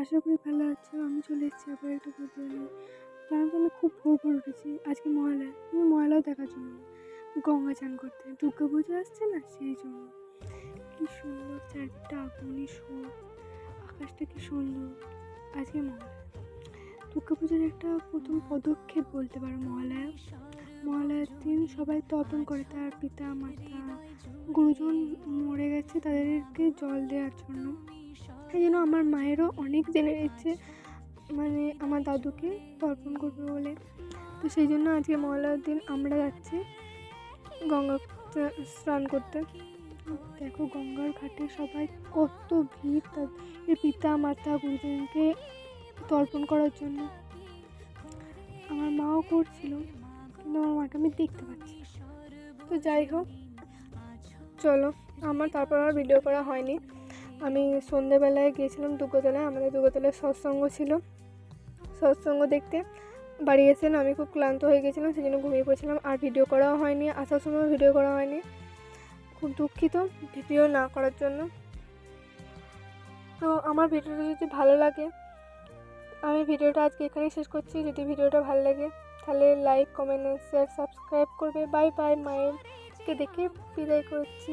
আশা করি ভালো আছো। আমি চলে এসেছি আবার একটা ভিডিও নিয়ে। জানো তো আমি খুব ভোর ভোর উঠেছি। আজকে মহালয়া, তুমি মহালয়াও দেখার জন্য না, গঙ্গা চান করতে। দুর্গা পুজো আসছে না, সেই জন্য। কি সুন্দর চারটা আগুনের শোক, আকাশটা কি সুন্দর। আজকে মহালয়া, দুর্গা পুজোর একটা প্রথম পদক্ষেপ বলতে পারো মহালয়া। মহালয়ার দিন সবাই তর্পণ করে তার পিতা মাতা, গুরুজন মরে গেছে তাদেরকে জল দেওয়ার জন্য। এই জন্য আমার মায়েরও অনেক দিনের ইচ্ছে, মানে আমার দাদুকে তর্পণ করবে বলে। তো সেই জন্য আজকে মহালয়ার দিন আমরা যাচ্ছি গঙ্গা স্নান করতে। দেখো গঙ্গার ঘাটে সবাই কত ভিড় তাদের পিতা মাতা গুরুজনকে তর্পণ করার জন্য। আমার মাও করছিল, কিন্তু আমার মাকে আমি দেখতে পাচ্ছি। তো যাই হোক, চলো। আমার তারপর আর ভিডিও করা হয়নি। আমি সন্ধেবেলায় গিয়েছিলাম দুর্গাতলায়, আমাদের দুর্গাতলায় সৎসঙ্গ ছিল। সৎসঙ্গ দেখতে বাড়ি এসে আমি খুব ক্লান্ত হয়ে গেছিলাম, সেই জন্য ঘুমিয়ে পড়েছিলাম। আর ভিডিও করাও হয়নি, আসার সময় ভিডিও করা হয়নি। খুব দুঃখিত ভিডিও না করার জন্য। তো আমার ভিডিওটা যদি ভালো লাগে, আমি ভিডিওটা আজকে এখানেই শেষ করছি। যদি ভিডিওটা ভালো লাগে তাহলে লাইক, কমেন্ট, শেয়ার, সাবস্ক্রাইব করবে। Bye bye. মায়েরকে দেখে বিদায় করছি।